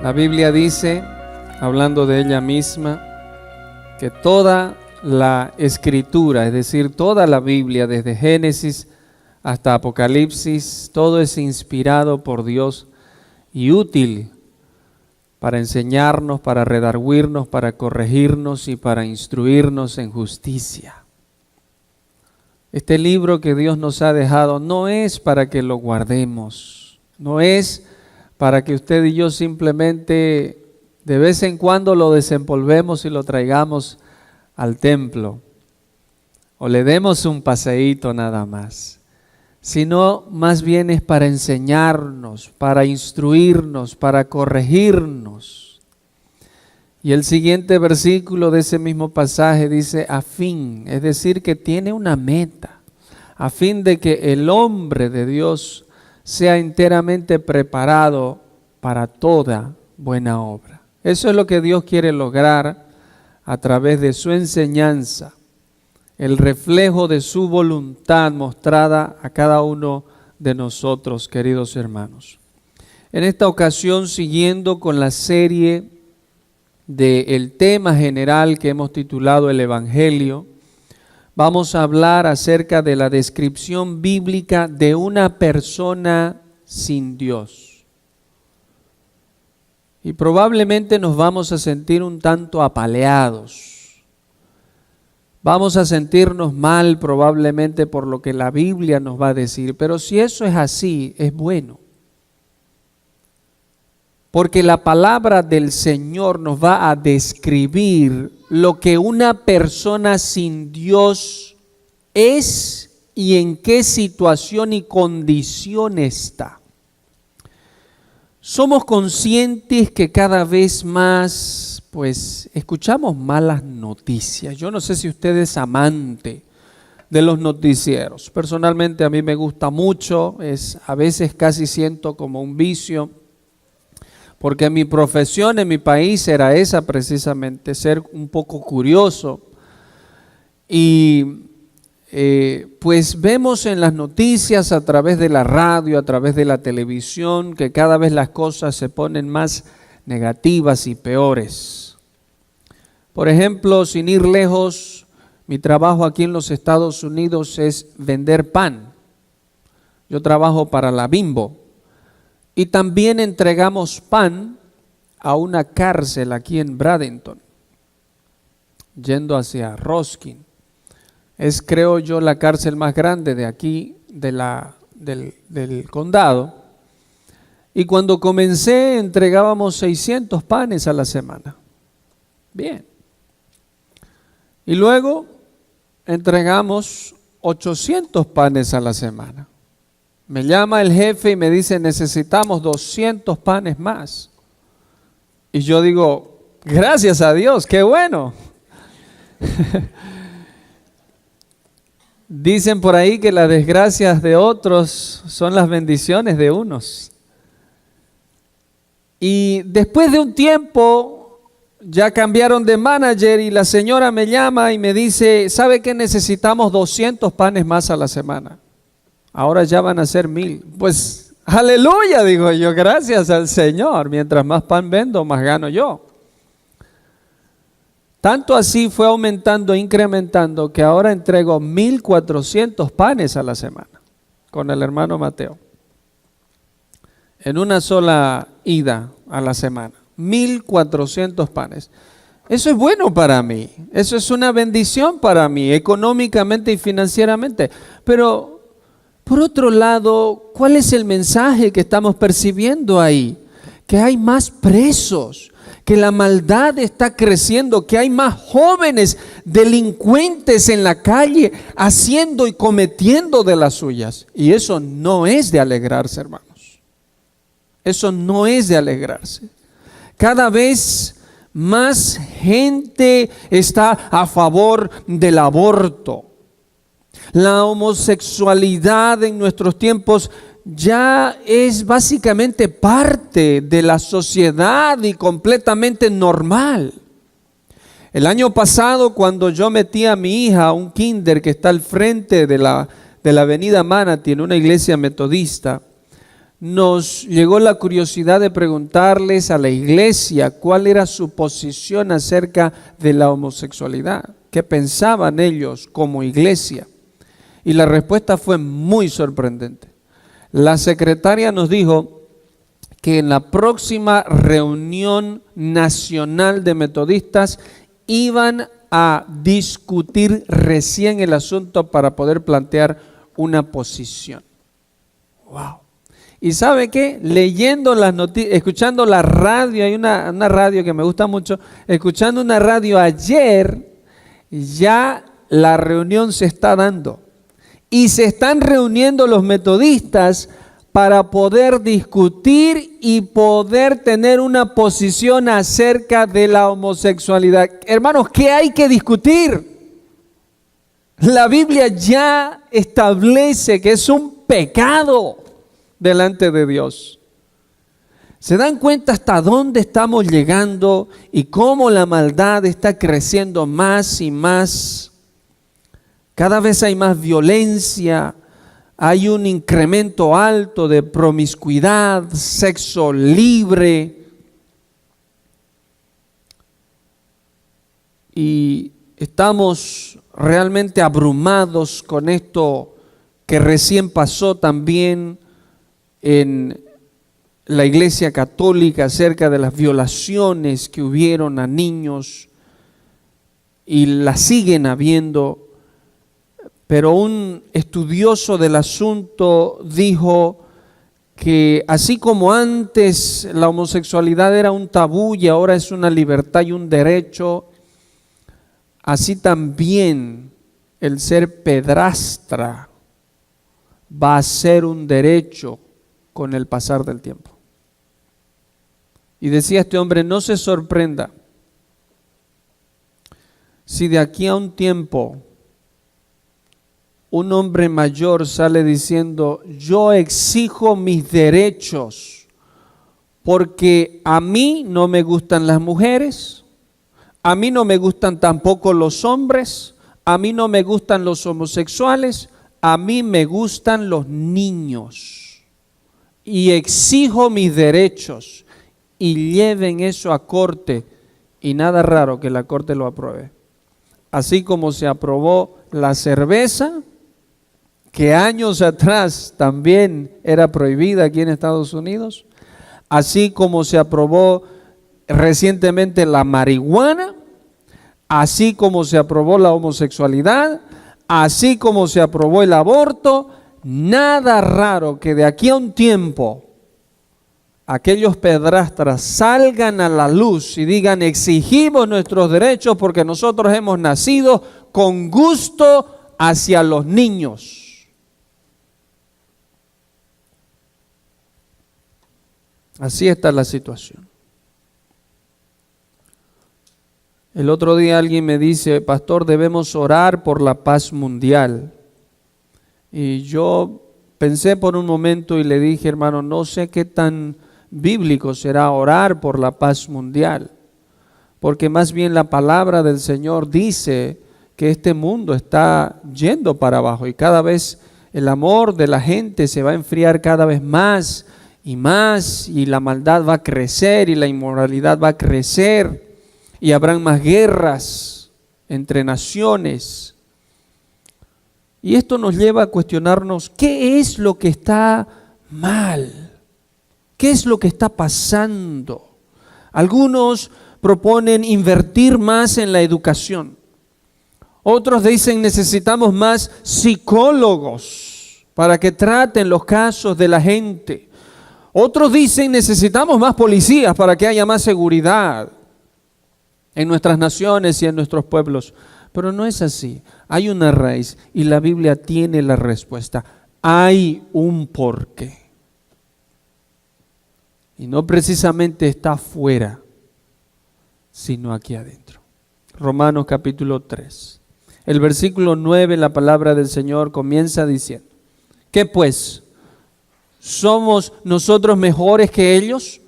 La Biblia dice, hablando de ella misma, que toda la Escritura, es decir, toda la Biblia, desde Génesis hasta Apocalipsis, todo es inspirado por Dios y útil para enseñarnos, para redarguirnos, para corregirnos y para instruirnos en justicia. Este libro que Dios nos ha dejado no es para que lo guardemos, no es para que usted y yo simplemente de vez en cuando lo desempolvemos y lo traigamos al templo o le demos un paseíto nada más, sino más bien es para enseñarnos, para instruirnos, para corregirnos. Y el siguiente versículo de ese mismo pasaje dice a fin, es decir, que tiene una meta, a fin de que el hombre de Dios sea enteramente preparado para toda buena obra. Eso es lo que Dios quiere lograr a través de su enseñanza, el reflejo de su voluntad mostrada a cada uno de nosotros, queridos hermanos. En esta ocasión, siguiendo con la serie del tema general que hemos titulado el Evangelio, vamos a hablar acerca de la descripción bíblica de una persona sin Dios. Y probablemente nos vamos a sentir un tanto apaleados. Vamos a sentirnos mal probablemente por lo que la Biblia nos va a decir, pero si eso es así, es bueno. Porque la palabra del Señor nos va a describir lo que una persona sin Dios es y en qué situación y condición está. Somos conscientes que cada vez más, escuchamos malas noticias. Yo no sé si usted es amante de los noticieros. Personalmente a mí me gusta mucho, a veces casi siento como un vicio, porque mi profesión en mi país era esa precisamente, ser un poco curioso. Y pues vemos en las noticias, a través de la radio, a través de la televisión, que cada vez las cosas se ponen más negativas y peores. Por ejemplo, sin ir lejos, mi trabajo aquí en los Estados Unidos es vender pan. Yo trabajo para la Bimbo. Y también entregamos pan a una cárcel aquí en Bradenton, yendo hacia Ruskin. Es, creo yo, la cárcel más grande de aquí, del condado. Y cuando comencé entregábamos 600 panes a la semana. Bien. Y luego entregamos 800 panes a la semana. Me llama el jefe y me dice, necesitamos 200 panes más. Y yo digo, gracias a Dios, qué bueno. Dicen por ahí que las desgracias de otros son las bendiciones de unos. Y después de un tiempo ya cambiaron de manager y la señora me llama y me dice, ¿sabe que necesitamos 200 panes más a la semana? Ahora ya van a ser 1000. Pues, aleluya, digo yo, gracias al Señor. Mientras más pan vendo, más gano yo. Tanto así fue aumentando, incrementando, que ahora entrego 1400 panes a la semana con el hermano Mateo. En una sola ida a la semana. 1400 panes. Eso es bueno para mí. Eso es una bendición para mí, económicamente y financieramente. Pero por otro lado, ¿cuál es el mensaje que estamos percibiendo ahí? Que hay más presos, que la maldad está creciendo, que hay más jóvenes delincuentes en la calle haciendo y cometiendo de las suyas. Y eso no es de alegrarse, hermanos. Eso no es de alegrarse. Cada vez más gente está a favor del aborto. La homosexualidad en nuestros tiempos ya es básicamente parte de la sociedad y completamente normal. El año pasado, cuando yo metí a mi hija a un kinder que está al frente de la avenida Manatí, en una iglesia metodista, nos llegó la curiosidad de preguntarles a la iglesia cuál era su posición acerca de la homosexualidad, qué pensaban ellos como iglesia. Y la respuesta fue muy sorprendente. La secretaria nos dijo que en la próxima reunión nacional de metodistas iban a discutir recién el asunto para poder plantear una posición. ¡Wow! Y ¿sabe qué? Leyendo las noticias, escuchando la radio, hay una radio que me gusta mucho, escuchando una radio ayer, ya la reunión se está dando. Y se están reuniendo los metodistas para poder discutir y poder tener una posición acerca de la homosexualidad. Hermanos, ¿qué hay que discutir? La Biblia ya establece que es un pecado delante de Dios. ¿Se dan cuenta hasta dónde estamos llegando y cómo la maldad está creciendo más y más? Cada vez hay más violencia, hay un incremento alto de promiscuidad, sexo libre. Y estamos realmente abrumados con esto que recién pasó también en la Iglesia Católica acerca de las violaciones que hubieron a niños y las siguen habiendo. Pero un estudioso del asunto dijo que así como antes la homosexualidad era un tabú y ahora es una libertad y un derecho, así también el ser pedrastra va a ser un derecho con el pasar del tiempo. Y decía este hombre, no se sorprenda si de aquí a un tiempo un hombre mayor sale diciendo, yo exijo mis derechos porque a mí no me gustan las mujeres, a mí no me gustan tampoco los hombres, a mí no me gustan los homosexuales, a mí me gustan los niños y exijo mis derechos, y lleven eso a corte y nada raro que la corte lo apruebe. Así como se aprobó la cerveza, que años atrás también era prohibida aquí en Estados Unidos, así como se aprobó recientemente la marihuana, así como se aprobó la homosexualidad, así como se aprobó el aborto, nada raro que de aquí a un tiempo aquellos pedrastras salgan a la luz y digan, exigimos nuestros derechos porque nosotros hemos nacido con gusto hacia los niños. Así está la situación. El otro día alguien me dice, pastor, debemos orar por la paz mundial. Y yo pensé por un momento y le dije, hermano, no sé qué tan bíblico será orar por la paz mundial, porque más bien la palabra del Señor dice que este mundo está yendo para abajo y cada vez el amor de la gente se va a enfriar cada vez más y la maldad va a crecer y la inmoralidad va a crecer y habrán más guerras entre naciones. Y esto nos lleva a cuestionarnos, ¿qué es lo que está mal? ¿Qué es lo que está pasando? Algunos proponen invertir más en la educación. Otros dicen necesitamos más psicólogos para que traten los casos de la gente. Otros dicen necesitamos más policías para que haya más seguridad en nuestras naciones y en nuestros pueblos. Pero no es así. Hay una raíz y la Biblia tiene la respuesta. Hay un porqué. Y no precisamente está afuera, sino aquí adentro. Romanos capítulo 3. El versículo 9, la palabra del Señor comienza diciendo, ¿qué pues? ¿Somos nosotros mejores que ellos?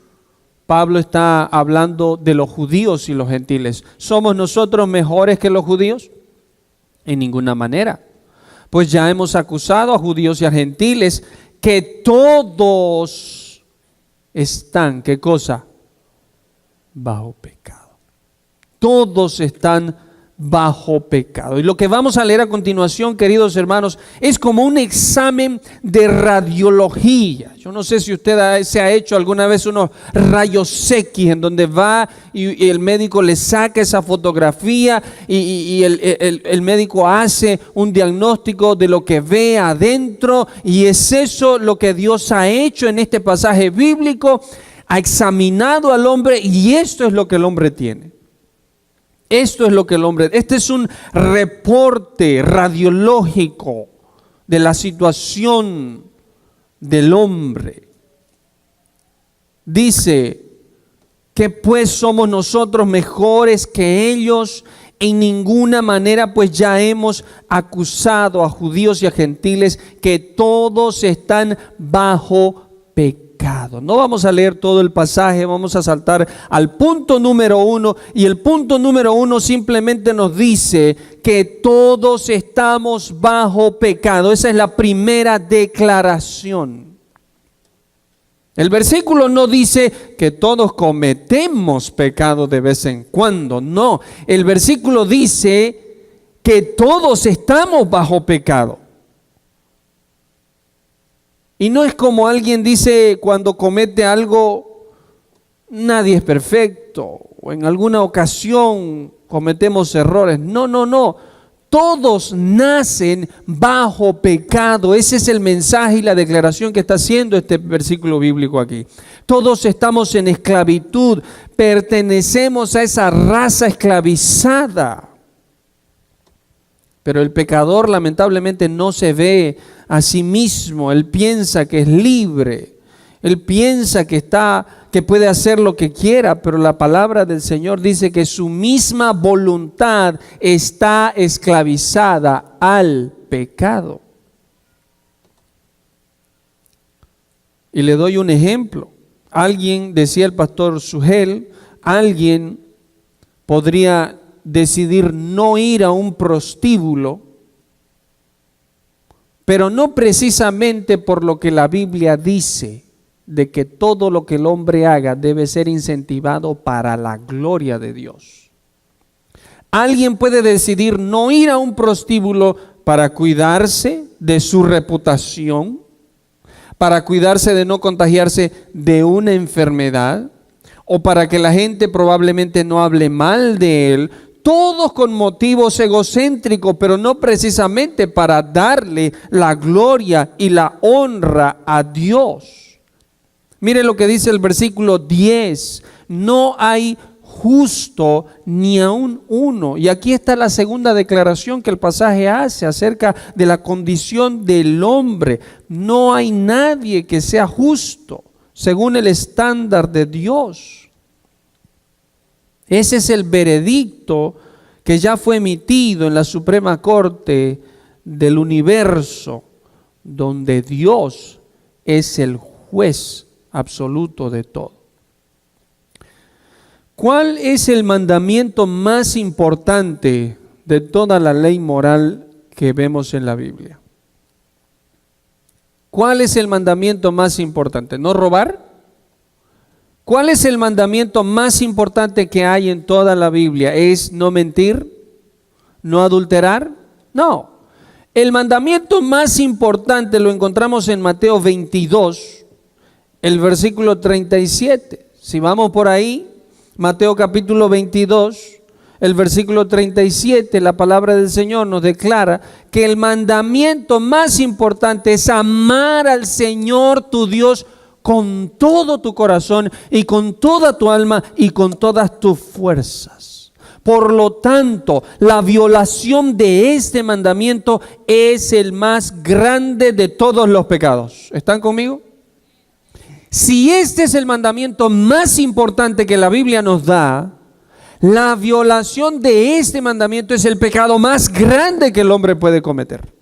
Pablo está hablando de los judíos y los gentiles. ¿Somos nosotros mejores que los judíos? En ninguna manera. Pues ya hemos acusado a judíos y a gentiles que todos están, ¿qué cosa? Bajo pecado. Todos están bajo pecado. Y lo que vamos a leer a continuación, queridos hermanos, es como un examen de radiología. Yo no sé si usted se ha hecho alguna vez unos rayos X en donde va y el médico le saca esa fotografía y el médico hace un diagnóstico de lo que ve adentro, y es eso lo que Dios ha hecho en este pasaje bíblico. Ha examinado al hombre y esto es lo que el hombre tiene. Esto es lo que el hombre, este es un reporte radiológico de la situación del hombre. Dice que pues somos nosotros mejores que ellos. En ninguna manera pues ya hemos acusado a judíos y a gentiles, que todos están bajo pecado. No vamos a leer todo el pasaje, vamos a saltar al punto número 1, y el punto número 1 simplemente nos dice que todos estamos bajo pecado. Esa es la primera declaración. El versículo no dice que todos cometemos pecado de vez en cuando, no. El versículo dice que todos estamos bajo pecado. Y no es como alguien dice cuando comete algo, nadie es perfecto, o en alguna ocasión cometemos errores. No. Todos nacen bajo pecado. Ese es el mensaje y la declaración que está haciendo este versículo bíblico aquí. Todos estamos en esclavitud, pertenecemos a esa raza esclavizada. Pero el pecador lamentablemente no se ve a sí mismo. Él piensa que es libre. Él piensa que puede hacer lo que quiera, pero la palabra del Señor dice que su misma voluntad está esclavizada al pecado. Y le doy un ejemplo. Alguien, decía el pastor Sugel, alguien podría decidir no ir a un prostíbulo, pero no precisamente por lo que la Biblia dice, de que todo lo que el hombre haga debe ser incentivado para la gloria de Dios. Alguien puede decidir no ir a un prostíbulo para cuidarse de su reputación, para cuidarse de no contagiarse de una enfermedad, o para que la gente probablemente no hable mal de él. Todos con motivos egocéntricos, pero no precisamente para darle la gloria y la honra a Dios. Mire lo que dice el versículo 10. No hay justo ni aun uno. Y aquí está la segunda declaración que el pasaje hace acerca de la condición del hombre. No hay nadie que sea justo según el estándar de Dios. Ese es el veredicto que ya fue emitido en la Suprema Corte del universo, donde Dios es el juez absoluto de todo. ¿Cuál es el mandamiento más importante de toda la ley moral que vemos en la Biblia? ¿Cuál es el mandamiento más importante? ¿No robar? ¿Cuál es el mandamiento más importante que hay en toda la Biblia? ¿Es no mentir? ¿No adulterar? No. El mandamiento más importante lo encontramos en Mateo 22, el versículo 37. Si vamos por ahí, Mateo capítulo 22, el versículo 37, la palabra del Señor nos declara que el mandamiento más importante es amar al Señor tu Dios con todo tu corazón y con toda tu alma y con todas tus fuerzas. Por lo tanto, la violación de este mandamiento es el más grande de todos los pecados. ¿Están conmigo? Si este es el mandamiento más importante que la Biblia nos da, la violación de este mandamiento es el pecado más grande que el hombre puede cometer.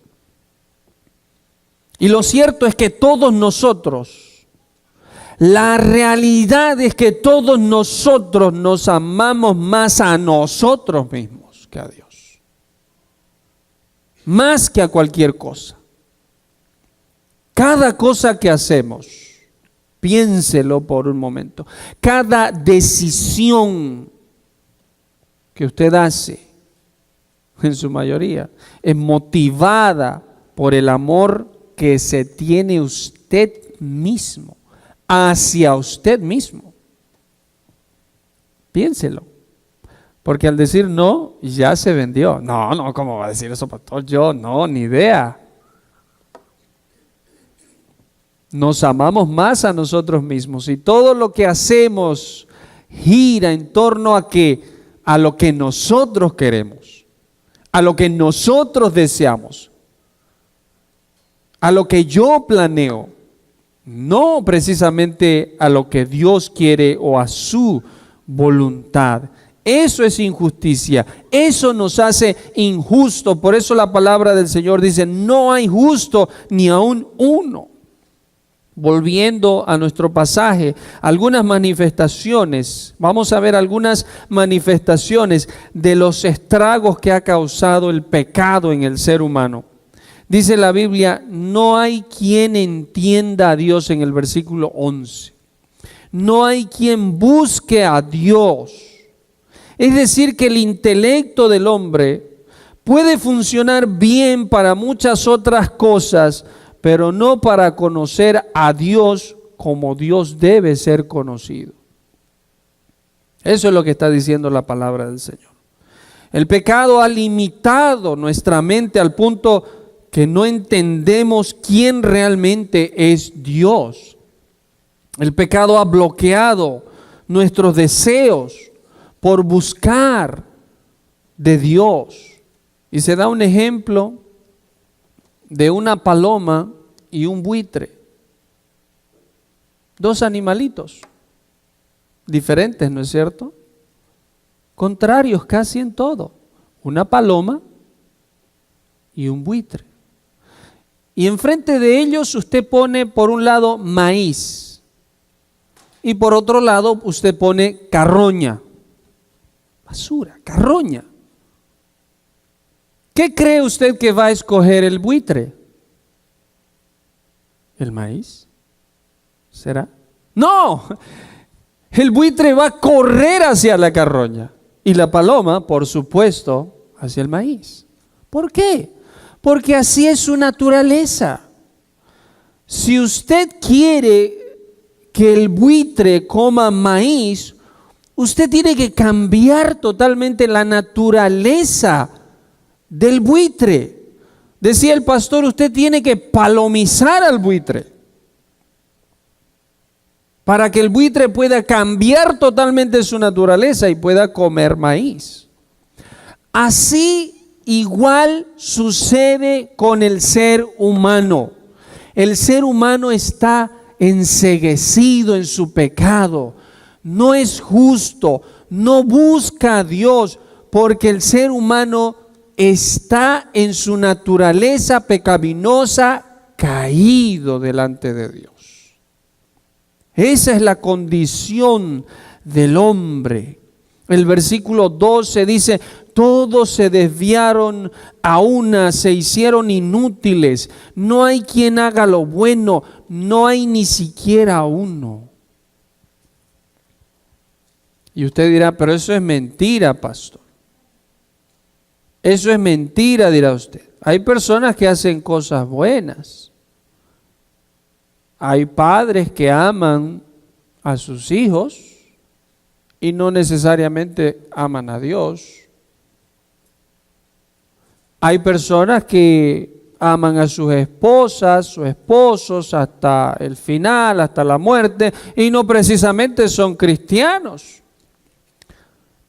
Y lo cierto es que todos nosotros, la realidad es que todos nosotros nos amamos más a nosotros mismos que a Dios. Más que a cualquier cosa. Cada cosa que hacemos, piénselo por un momento, cada decisión que usted hace, en su mayoría, es motivada por el amor que se tiene usted mismo, hacia usted mismo. Piénselo. Porque al decir no, ya se vendió. No, ¿cómo va a decir eso, pastor? Yo no, ni idea. Nos amamos más a nosotros mismos y todo lo que hacemos gira en torno a lo que nosotros queremos, a lo que nosotros deseamos, a lo que yo planeo, no precisamente a lo que Dios quiere o a su voluntad. Eso es injusticia, eso nos hace injusto. Por eso la palabra del Señor dice, no hay justo ni aun uno. Volviendo a nuestro pasaje, algunas manifestaciones, vamos a ver algunas manifestaciones de los estragos que ha causado el pecado en el ser humano. Dice la Biblia, no hay quien entienda a Dios en el versículo 11. No hay quien busque a Dios. Es decir, que el intelecto del hombre puede funcionar bien para muchas otras cosas, pero no para conocer a Dios como Dios debe ser conocido. Eso es lo que está diciendo la palabra del Señor. El pecado ha limitado nuestra mente al punto que no entendemos quién realmente es Dios. El pecado ha bloqueado nuestros deseos por buscar de Dios. Y se da un ejemplo de una paloma y un buitre. Dos animalitos diferentes, ¿no es cierto? Contrarios casi en todo. Una paloma y un buitre. Y enfrente de ellos usted pone por un lado maíz y por otro lado usted pone carroña. Basura, carroña. ¿Qué cree usted que va a escoger el buitre? ¿El maíz? ¿Será? No, el buitre va a correr hacia la carroña y la paloma, por supuesto, hacia el maíz. ¿Por qué? Porque así es su naturaleza. Si usted quiere que el buitre coma maíz, usted tiene que cambiar totalmente la naturaleza del buitre. Decía el pastor, usted tiene que palomizar al buitre para que el buitre pueda cambiar totalmente su naturaleza y pueda comer maíz. Así igual sucede con el ser humano. El ser humano está enceguecido en su pecado. No es justo, no busca a Dios, porque el ser humano está en su naturaleza pecaminosa caído delante de Dios. Esa es la condición del hombre. El versículo 12 dice, todos se desviaron a una, se hicieron inútiles, no hay quien haga lo bueno, no hay ni siquiera uno. Y usted dirá, pero eso es mentira, pastor. Eso es mentira, dirá usted. Hay personas que hacen cosas buenas. Hay padres que aman a sus hijos y no necesariamente aman a Dios. Hay personas que aman a sus esposas, sus esposos hasta el final, hasta la muerte, y no precisamente son cristianos.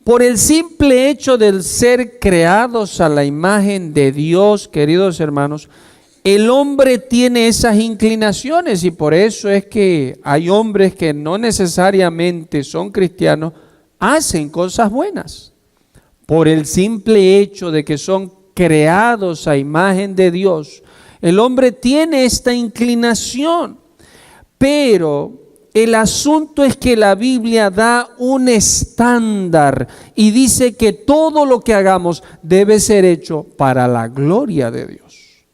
Por el simple hecho de ser creados a la imagen de Dios, queridos hermanos, el hombre tiene esas inclinaciones y por eso es que hay hombres que no necesariamente son cristianos, hacen cosas buenas. Por el simple hecho de que son creados a imagen de Dios, el hombre tiene esta inclinación. Pero el asunto es que la Biblia da un estándar y dice que todo lo que hagamos debe ser hecho para la gloria de Dios.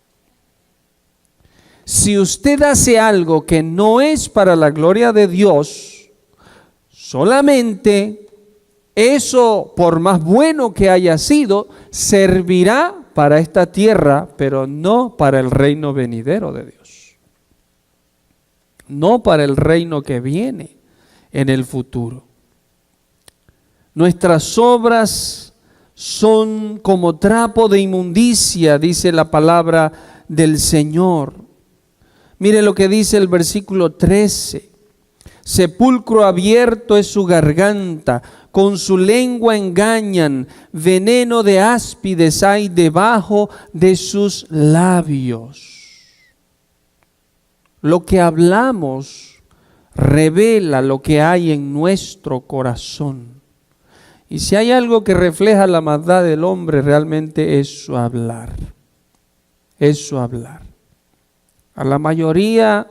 Si usted hace algo que no es para la gloria de Dios, solamente eso, por más bueno que haya sido, servirá para esta tierra, pero no para el reino venidero de Dios. No para el reino que viene en el futuro. Nuestras obras son como trapo de inmundicia, dice la palabra del Señor. Mire lo que dice el versículo 13. Sepulcro abierto es su garganta, con su lengua engañan, veneno de áspides hay debajo de sus labios. Lo que hablamos revela lo que hay en nuestro corazón. Y si hay algo que refleja la maldad del hombre, realmente es su hablar. Es su hablar. A la mayoría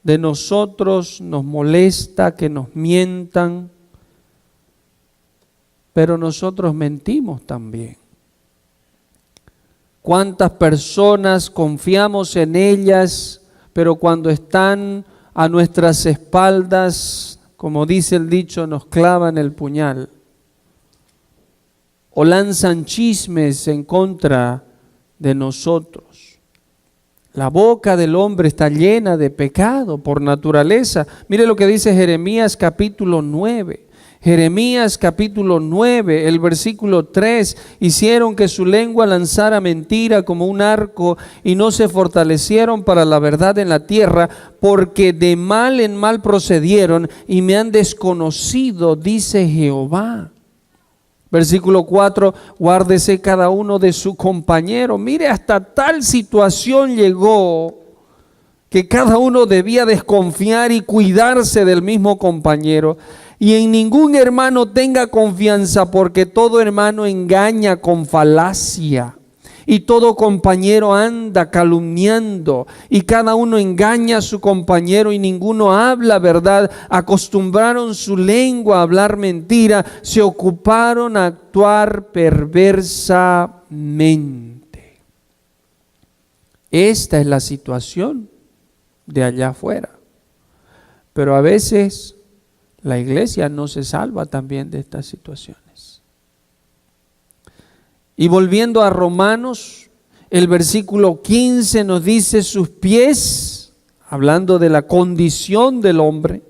de nosotros nos molesta que nos mientan, pero nosotros mentimos también. ¿Cuántas personas confiamos en ellas, pero cuando están a nuestras espaldas, como dice el dicho, nos clavan el puñal? O lanzan chismes en contra de nosotros. La boca del hombre está llena de pecado por naturaleza. Mire lo que dice Jeremías capítulo 9. Jeremías capítulo 9, el versículo 3, hicieron que su lengua lanzara mentira como un arco y no se fortalecieron para la verdad en la tierra, porque de mal en mal procedieron y me han desconocido, dice Jehová. Versículo 4, guárdese cada uno de su compañero. Mire, hasta tal situación llegó que cada uno debía desconfiar y cuidarse del mismo compañero. Y en ningún hermano tenga confianza, porque todo hermano engaña con falacia. Y todo compañero anda calumniando, y cada uno engaña a su compañero, y ninguno habla verdad. Acostumbraron su lengua a hablar mentira, se ocuparon a actuar perversamente. Esta es la situación de allá afuera. Pero a veces la iglesia no se salva también de estas situaciones. Y volviendo a Romanos, el versículo 15 nos dice: sus pies, hablando de la condición del hombre,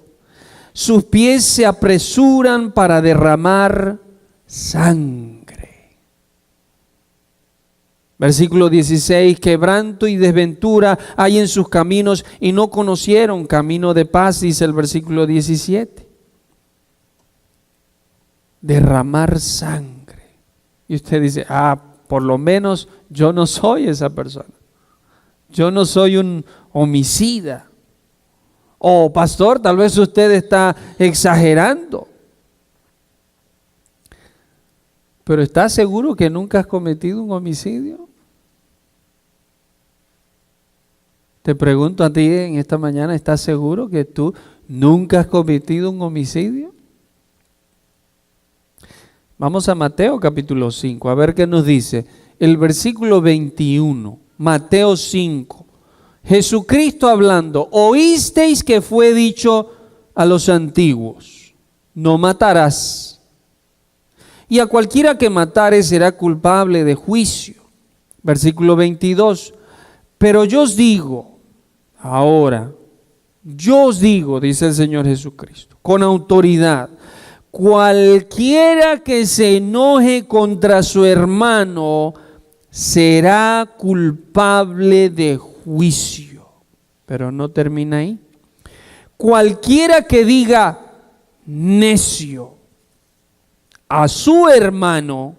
sus pies se apresuran para derramar sangre. Versículo 16, quebranto y desventura hay en sus caminos y no conocieron camino de paz, dice el versículo 17. Derramar sangre. Y usted dice, por lo menos yo no soy esa persona. Yo no soy un homicida. O pastor, tal vez usted está exagerando. Pero ¿estás seguro que nunca has cometido un homicidio? Te pregunto a ti en esta mañana, ¿estás seguro que tú nunca has cometido un homicidio? Vamos a Mateo capítulo 5, a ver qué nos dice. El versículo 21, Mateo 5. Jesucristo hablando: oísteis que fue dicho a los antiguos, no matarás. Y a cualquiera que matare será culpable de juicio. Versículo 22. Pero yo os digo, ahora, yo os digo, dice el Señor Jesucristo, con autoridad: cualquiera que se enoje contra su hermano será culpable de juicio. Pero no termina ahí. Cualquiera que diga necio a su hermano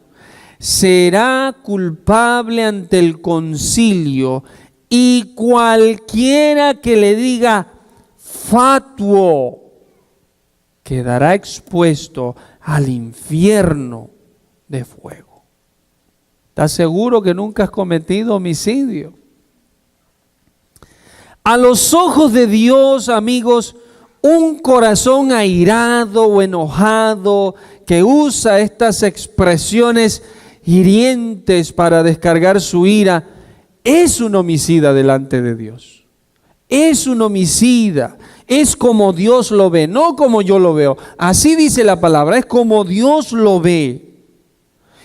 será culpable ante el concilio, y cualquiera que le diga fatuo quedará expuesto al infierno de fuego. ¿Estás seguro que nunca has cometido homicidio? A los ojos de Dios, amigos, un corazón airado o enojado que usa estas expresiones hirientes para descargar su ira es un homicida delante de Dios. Es un homicida, es como Dios lo ve, no como yo lo veo. Así dice la palabra, es como Dios lo ve.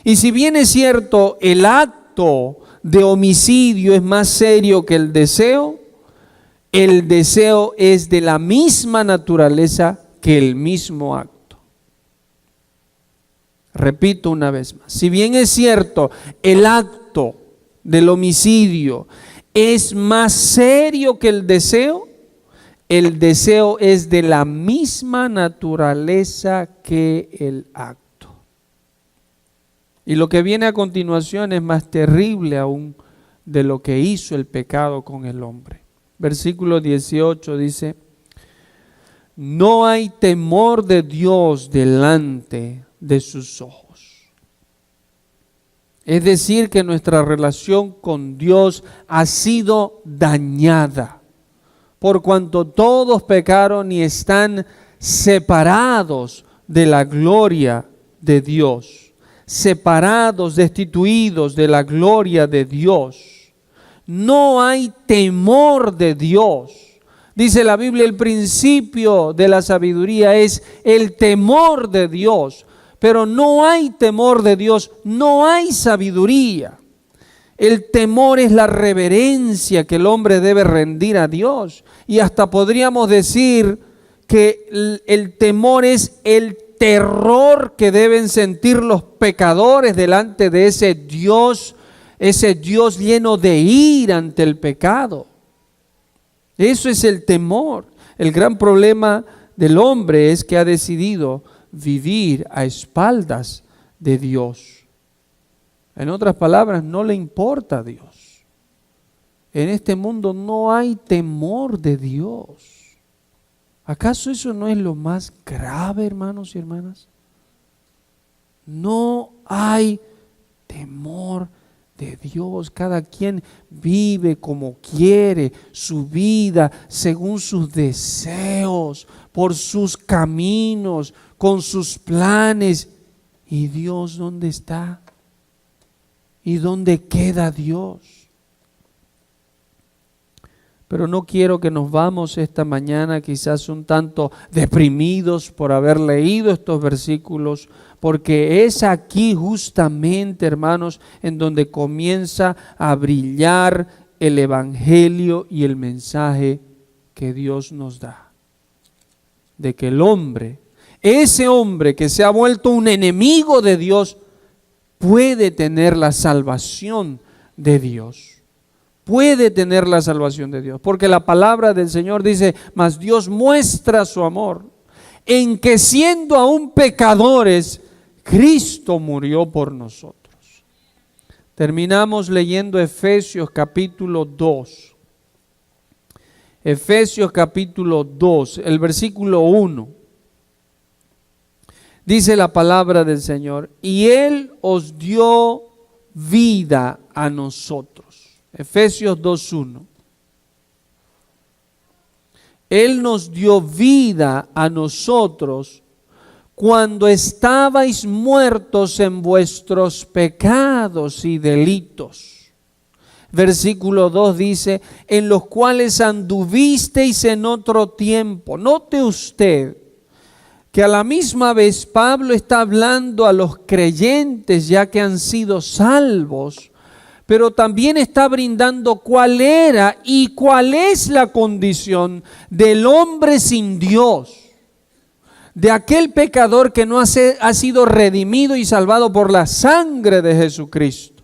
Y si bien es cierto, el acto de homicidio es más serio que el deseo es de la misma naturaleza que el mismo acto. Repito una vez más, si bien es cierto, el acto del homicidio es más serio que el deseo es de la misma naturaleza que el acto. Y lo que viene a continuación es más terrible aún de lo que hizo el pecado con el hombre. Versículo 18 dice: no hay temor de Dios delante de sus ojos. Es decir, que nuestra relación con Dios ha sido dañada, por cuanto todos pecaron y están separados de la gloria de Dios, separados, destituidos de la gloria de Dios. No hay temor de Dios. Dice la Biblia, el principio de la sabiduría es el temor de Dios. Pero no hay temor de Dios, no hay sabiduría. El temor es la reverencia que el hombre debe rendir a Dios. Y hasta podríamos decir que el temor es el terror que deben sentir los pecadores delante de ese Dios lleno de ira ante el pecado. Eso es el temor. El gran problema del hombre es que ha decidido vivir a espaldas de Dios. En otras palabras, no le importa a Dios. En este mundo no hay temor de Dios. ¿Acaso eso no es lo más grave, hermanos y hermanas? No hay temor de Dios. Cada quien vive como quiere su vida, según sus deseos, por sus caminos, con sus planes. ¿Y Dios dónde está? ¿Y dónde queda Dios? Pero no quiero que nos vamos esta mañana quizás un tanto deprimidos por haber leído estos versículos, porque es aquí justamente, hermanos, en donde comienza a brillar el evangelio y el mensaje que Dios nos da. De que el hombre, ese hombre que se ha vuelto un enemigo de Dios, puede tener la salvación de Dios. Puede tener la salvación de Dios, porque la palabra del Señor dice: mas Dios muestra su amor en que siendo aún pecadores, Cristo murió por nosotros. Terminamos leyendo Efesios capítulo 2. Efesios capítulo 2, el versículo 1. Dice la palabra del Señor: y Él os dio vida a nosotros. Efesios 2:1. Él nos dio vida a nosotros cuando estabais muertos en vuestros pecados y delitos. Versículo 2 dice: en los cuales anduvisteis en otro tiempo. Note usted que a la misma vez Pablo está hablando a los creyentes ya que han sido salvos, pero también está brindando cuál era y cuál es la condición del hombre sin Dios, de aquel pecador que no ha sido redimido y salvado por la sangre de Jesucristo.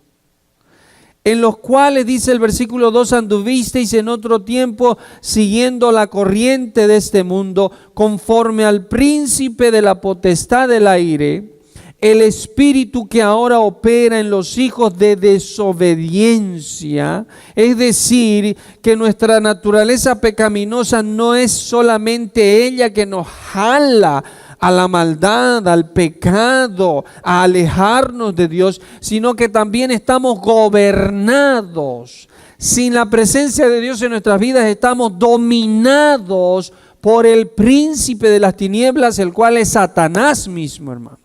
En los cuales, dice el versículo 2, anduvisteis en otro tiempo siguiendo la corriente de este mundo, conforme al príncipe de la potestad del aire, el espíritu que ahora opera en los hijos de desobediencia. Es decir, que nuestra naturaleza pecaminosa no es solamente ella que nos jala a la maldad, al pecado, a alejarnos de Dios, sino que también estamos gobernados. Sin la presencia de Dios en nuestras vidas estamos dominados por el príncipe de las tinieblas, el cual es Satanás mismo, hermanos.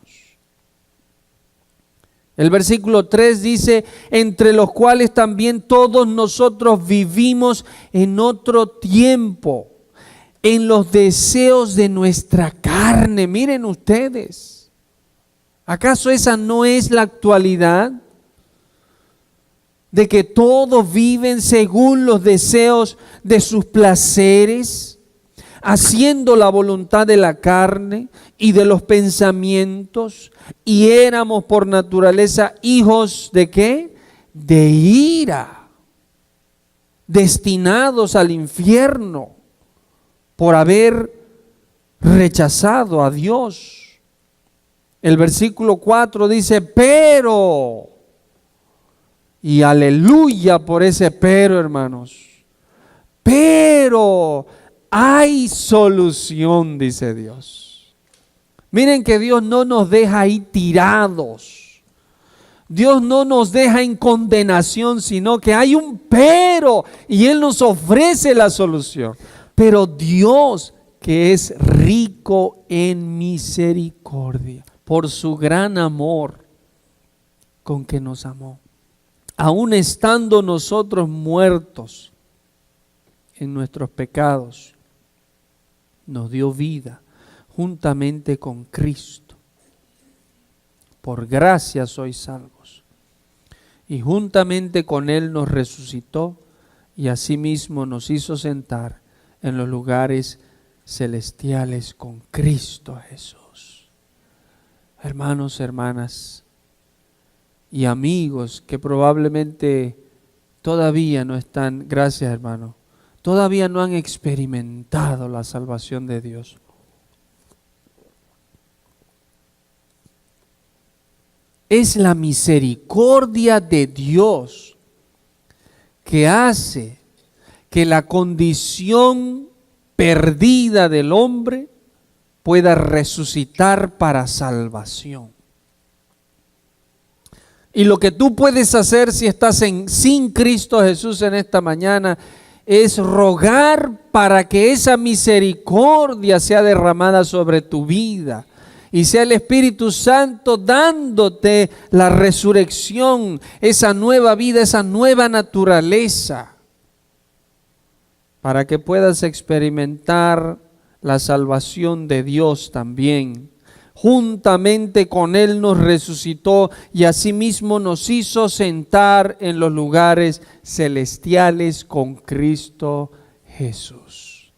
El versículo 3 dice, entre los cuales también todos nosotros vivimos en otro tiempo, en los deseos de nuestra carne. Miren ustedes, ¿acaso esa no es la actualidad? De que todos viven según los deseos de sus placeres, haciendo la voluntad de la carne y de los pensamientos, y éramos por naturaleza hijos ¿de qué? De ira, destinados al infierno por haber rechazado a Dios. El versículo 4 dice, pero, y aleluya por ese pero, hermanos, pero hay solución, dice Dios. Miren que Dios no nos deja ahí tirados. Dios no nos deja en condenación, sino que hay un pero y Él nos ofrece la solución. Pero Dios, que es rico en misericordia, por su gran amor con que nos amó, aun estando nosotros muertos en nuestros pecados, nos dio vida juntamente con Cristo. Por gracia sois salvos. Y juntamente con Él nos resucitó y asimismo nos hizo sentar en los lugares celestiales con Cristo Jesús. Hermanos, hermanas y amigos que probablemente todavía no están, gracias hermano, todavía no han experimentado la salvación de Dios. Es la misericordia de Dios que hace que la condición perdida del hombre pueda resucitar para salvación. Y lo que tú puedes hacer si estás sin Cristo Jesús en esta mañana es rogar para que esa misericordia sea derramada sobre tu vida. Y sea el Espíritu Santo dándote la resurrección, esa nueva vida, esa nueva naturaleza, para que puedas experimentar la salvación de Dios también. Juntamente con Él nos resucitó y asimismo nos hizo sentar en los lugares celestiales con Cristo Jesús.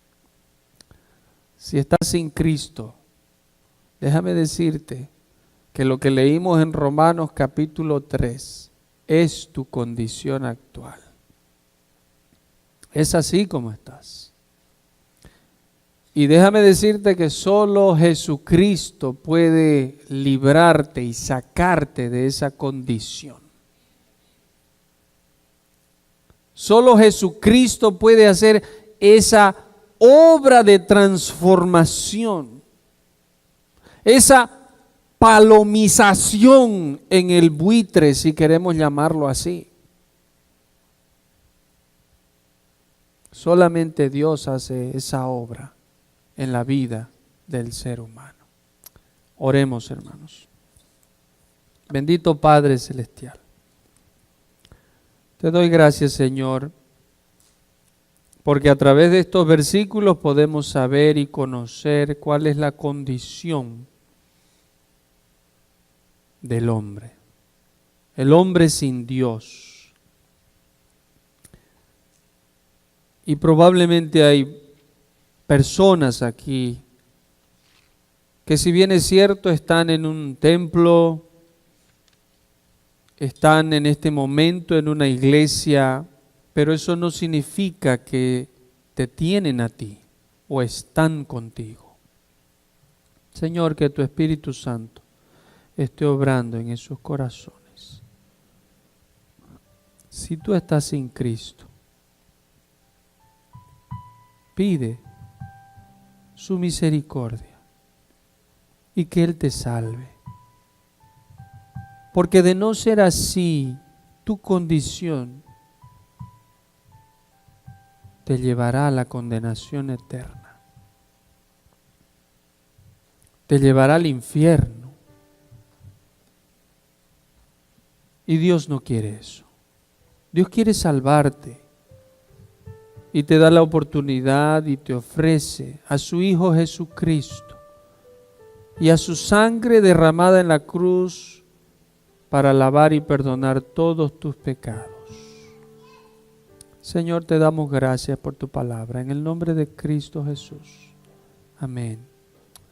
Si estás sin Cristo, déjame decirte que lo que leímos en Romanos capítulo 3 es tu condición actual. Es así como estás. Y déjame decirte que solo Jesucristo puede librarte y sacarte de esa condición. Solo Jesucristo puede hacer esa obra de transformación, esa palomización en el buitre, si queremos llamarlo así. Solamente Dios hace esa obra en la vida del ser humano. Oremos, hermanos. Bendito Padre Celestial, te doy gracias, Señor, porque a través de estos versículos podemos saber y conocer cuál es la condición del hombre, el hombre sin Dios. Y probablemente hay personas aquí que, si bien es cierto, están en un templo, están en este momento en una iglesia, pero eso no significa que te tienen a ti o están contigo. Señor, que tu Espíritu Santo esté obrando en esos corazones. Si tú estás sin Cristo, pide su misericordia y que Él te salve. Porque de no ser así, tu condición te llevará a la condenación eterna. Te llevará al infierno. Y Dios no quiere eso. Dios quiere salvarte. Y te da la oportunidad y te ofrece a su Hijo Jesucristo y a su sangre derramada en la cruz para lavar y perdonar todos tus pecados. Señor, te damos gracias por tu palabra. En el nombre de Cristo Jesús. Amén.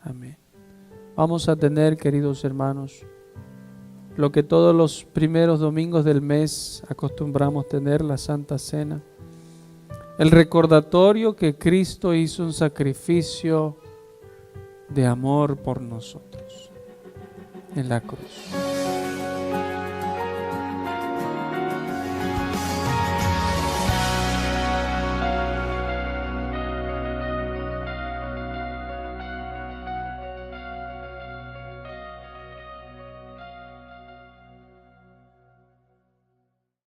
Amén. Vamos a tener, queridos hermanos, lo que todos los primeros domingos del mes acostumbramos tener, la Santa Cena. El recordatorio que Cristo hizo un sacrificio de amor por nosotros en la cruz.